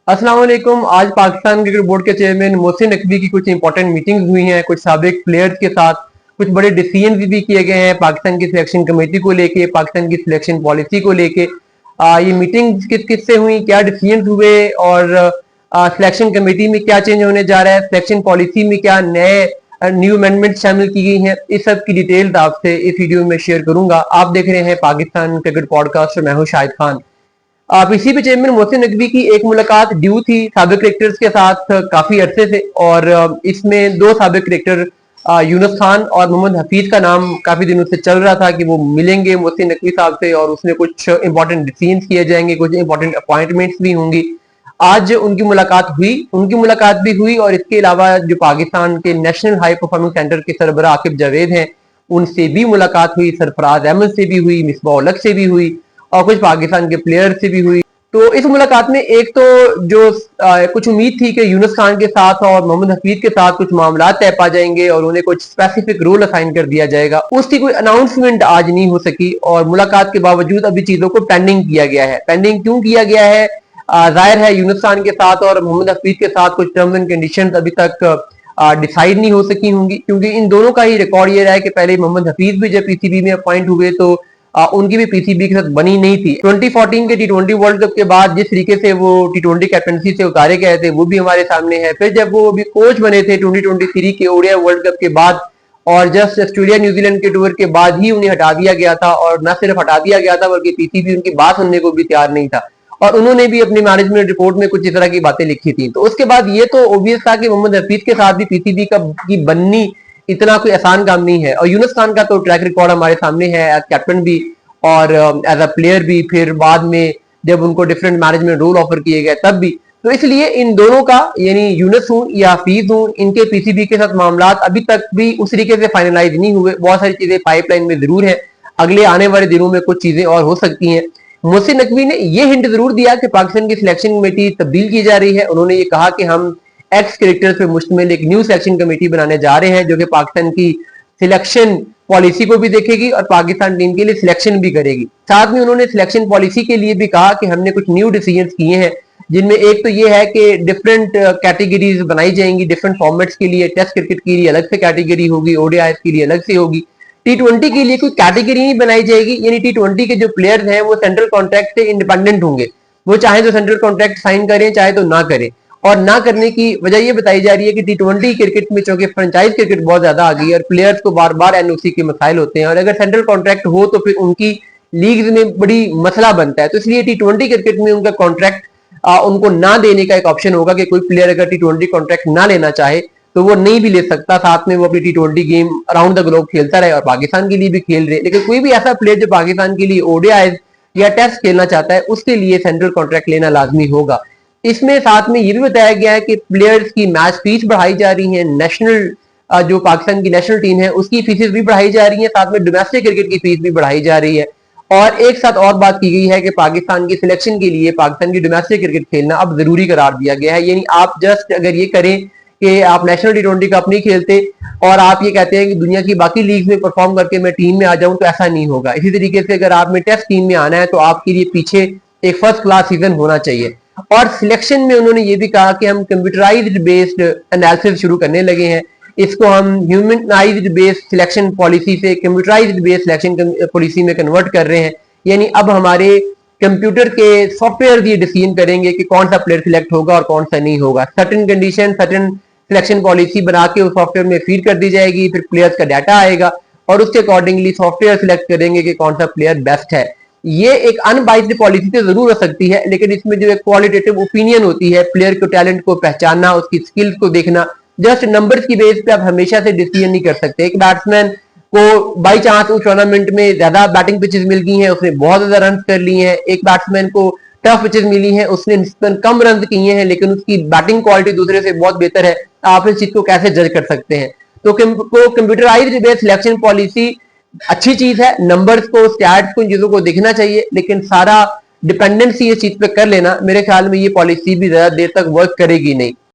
अस्सलाम वालेकुम। आज पाकिस्तान क्रिकेट बोर्ड के चेयरमैन मोहसिन नकवी की कुछ इंपॉर्टेंट मीटिंग्स हुई हैं, कुछ साबिक प्लेयर्स के साथ कुछ बड़े डिसीजन भी किए गए हैं पाकिस्तान की सिलेक्शन कमेटी को लेके, पाकिस्तान की सिलेक्शन पॉलिसी को लेके। ये मीटिंग किस किस से हुई, क्या डिसीजन हुए और सिलेक्शन कमेटी में क्या चेंज होने जा रहा है, सिलेक्शन पॉलिसी में क्या नए न्यू अमेंडमेंट शामिल की गई हैं, इस सब की डिटेल्स आपसे इस वीडियो में शेयर करूंगा। आप देख रहे हैं पाकिस्तान क्रिकेट पॉडकास्ट और मैं हूं शाहिद खान। पीसीबी चेयरमैन मोहसिन नकवी की एक मुलाकात ड्यू थी साबिक क्रिकेटर्स के साथ काफी अरसे से, और इसमें दो साबिक क्रिकेटर यूनुस खान और मोहम्मद हफीज का नाम काफी दिनों से चल रहा था कि वो मिलेंगे मोहसिन नकवी साहब से और उसमें कुछ इंपॉर्टेंट डिसीजन किए जाएंगे, कुछ इंपॉर्टेंट अपॉइंटमेंट्स भी होंगी। आज उनकी मुलाकात भी हुई और इसके अलावा जो पाकिस्तान के नेशनल हाई परफॉर्मिंग सेंटर के सरबराह आकिब जावेद हैं उनसे भी मुलाकात हुई, सरफराज अहमद से भी हुई, मिसबाह उल हक से भी हुई और कुछ पाकिस्तान के प्लेयर से भी हुई। तो इस मुलाकात में एक तो जो कुछ उम्मीद थी कि यूनुस खान के साथ और मोहम्मद हफीज के साथ कुछ मामला तय पा जाएंगे और उन्हें कुछ स्पेसिफिक रोल असाइन कर दिया जाएगा, उसकी कोई अनाउंसमेंट आज नहीं हो सकी और मुलाकात के बावजूद अभी चीजों को पेंडिंग किया गया है। पेंडिंग क्यों किया गया है? जाहिर है यूनुस खान के साथ और मोहम्मद हफीज के साथ कुछ टर्म्स एंड कंडीशन अभी तक डिसाइड नहीं हो सकी होंगी, क्योंकि इन दोनों का ही रिकॉर्ड ये रहा है कि पहले मोहम्मद हफीज भी जब पीसीबी में अपॉइंट हुए तो उनकी भी पीसीबी के साथ बनी नहीं थी। 2014 के टी20 वर्ल्ड कप के बाद जिस तरीके से वो टी20 कैप्टनसी से उतारे गए थे वो भी हमारे सामने है। फिर जब वो अभी कोच बने थे 2023 के ओडीआई वर्ल्ड कप के बाद और जस्ट ऑस्ट्रेलिया न्यूजीलैंड के टूर के बाद ही उन्हें हटा दिया गया था, और न सिर्फ हटा दिया गया था बल्कि पीसीबी उनकी बात सुनने को भी तैयार नहीं था और उन्होंने भी अपनी मैनेजमेंट रिपोर्ट में कुछ इस तरह की बातें लिखी थी। तो उसके बाद ये तो ऑब्वियस था कि मोहम्मद हफीज के साथ भी पीसीबी की बननी इतना कोई आसान काम नहीं है, और यूनुस खान का तो ट्रैक रिकॉर्ड हमारे सामने है एज कैप्टन भी और एज अ प्लेयर भी, फिर बाद में जब उनको डिफरेंट मैनेजमेंट रोल ऑफर किए गए तब भी। तो इसलिए इन दोनों का, यानी यूनुस हूं या हफीज हूं, इनके पीसीबी के साथ मामला अभी तक भी उस तरीके से फाइनलाइज नहीं हुए। बहुत सारी चीजें पाइपलाइन में जरूर है, अगले आने वाले दिनों में कुछ चीजें और हो सकती हैं। मोहसिन नकवी ने यह हिंट जरूर दिया कि पाकिस्तान की सिलेक्शन कमेटी तब्दील की जा रही है। उन्होंने ये कहा कि हम एक्स क्रिकेटर्स पे मुश्तमिल एक न्यू सिलेक्शन कमेटी बनाने जा रहे हैं जो कि पाकिस्तान की सिलेक्शन पॉलिसी को भी देखेगी और पाकिस्तान टीम के लिए सिलेक्शन भी करेगी। साथ में उन्होंने सिलेक्शन पॉलिसी के लिए भी कहा कि हमने कुछ न्यू डिसीजन किए हैं, जिनमें एक तो ये है कि डिफरेंट कैटेगरीज बनाई जाएंगी डिफरेंट फॉर्मेट्स के लिए। टेस्ट क्रिकेट के लिए अलग से कैटेगरी होगी, ओडीआई के लिए अलग से होगी, टी20 के लिए कोई कैटेगरी नहीं बनाई जाएगी। यानी टी20 के जो प्लेयर्स हैं वो सेंट्रल कॉन्ट्रैक्ट से इंडिपेंडेंट होंगे, वो चाहे तो सेंट्रल कॉन्ट्रैक्ट साइन करें चाहे तो ना करें। और ना करने की वजह ये बताई जा रही है कि टी20 क्रिकेट में चूंकि फ्रेंचाइज क्रिकेट बहुत ज्यादा आ गई है और प्लेयर्स को बार बार एनओसी के मसाइल होते हैं, और अगर सेंट्रल कॉन्ट्रैक्ट हो तो फिर उनकी लीग में बड़ी मसला बनता है। तो इसलिए टी20 क्रिकेट में उनका कॉन्ट्रैक्ट उनको ना देने का एक ऑप्शन होगा कि कोई प्लेयर अगर टी20 कॉन्ट्रैक्ट ना लेना चाहे तो वो नहीं भी ले सकता, साथ में वो अपनी टी20 गेम अराउंड द ग्लोब खेलता रहे और पाकिस्तान के लिए भी खेल रहे। लेकिन कोई भी ऐसा प्लेयर जो पाकिस्तान के लिए ओडीआई या टेस्ट खेलना चाहता है उसके लिए सेंट्रल कॉन्ट्रैक्ट लेना लाजमी होगा। इसमें साथ में ये भी बताया गया है कि प्लेयर्स की मैच फीस बढ़ाई जा रही है, नेशनल जो पाकिस्तान की नेशनल टीम है उसकी फीसेस भी बढ़ाई जा रही है, साथ में डोमेस्टिक क्रिकेट की फीस भी बढ़ाई जा रही है। और एक साथ और बात की गई है कि पाकिस्तान की सिलेक्शन के लिए पाकिस्तान की डोमेस्टिक क्रिकेट खेलना अब जरूरी करार दिया गया है। यानी आप जस्ट अगर ये करें कि आप नेशनल टी20 कप नहीं खेलते और आप ये कहते हैं कि दुनिया की बाकी लीग में परफॉर्म करके मैं टीम में आ जाऊं, तो ऐसा नहीं होगा। इसी तरीके से अगर आपने टेस्ट टीम में आना है तो आपके लिए पीछे एक फर्स्ट क्लास सीजन होना चाहिए। और सिलेक्शन में उन्होंने ये भी कहा कि हम कंप्यूटराइज्ड बेस्ड एनालिसिस शुरू करने लगे हैं। इसको हम ह्यूमनाइज्ड बेस्ड सिलेक्शन पॉलिसी से कंप्यूटराइज्ड बेस्ड सिलेक्शन पॉलिसी में कन्वर्ट कर रहे हैं। यानी अब हमारे कंप्यूटर के सॉफ्टवेयर ये डिसीजन करेंगे कि कौन सा प्लेयर सिलेक्ट होगा और कौन सा नहीं होगा। Certain condition, certain selection policy बना के उस सॉफ्टवेयर में फीड कर दी जाएगी, फिर प्लेयर्स का डाटा आएगा और उसके अकॉर्डिंगली सॉफ्टवेयर सिलेक्ट करेंगे कि कौन सा प्लेयर बेस्ट है। ये एक अनबाइस्ड पॉलिसी तो जरूर हो सकती है, लेकिन इसमें जो एक क्वालिटेटिव ओपिनियन होती है, प्लेयर के टैलेंट को पहचानना, उसकी स्किल्स को देखना, जस्ट नंबर्स की बेस पे आप हमेशा से डिसीजन नहीं कर सकते। एक बैट्समैन को बाई चांस उस टूर्नामेंट में ज्यादा बैटिंग पिचेस मिल गई हैं, उसने बहुत ज्यादा रन कर लिए हैं। एक बैट्समैन को टफ पिचेस मिली हैं, उसने निस्बतन कम रन किए हैं लेकिन उसकी बैटिंग क्वालिटी दूसरे से बहुत बेहतर है। आप इस चीज को कैसे जज कर सकते हैं? तो कंप्यूटराइज्ड बेस्ड सिलेक्शन पॉलिसी अच्छी चीज है, नंबर्स को, स्टैट्स को, इन चीजों को देखना चाहिए, लेकिन सारा डिपेंडेंसी इस चीज पे कर लेना, मेरे ख्याल में ये पॉलिसी भी ज्यादा देर तक वर्क करेगी नहीं।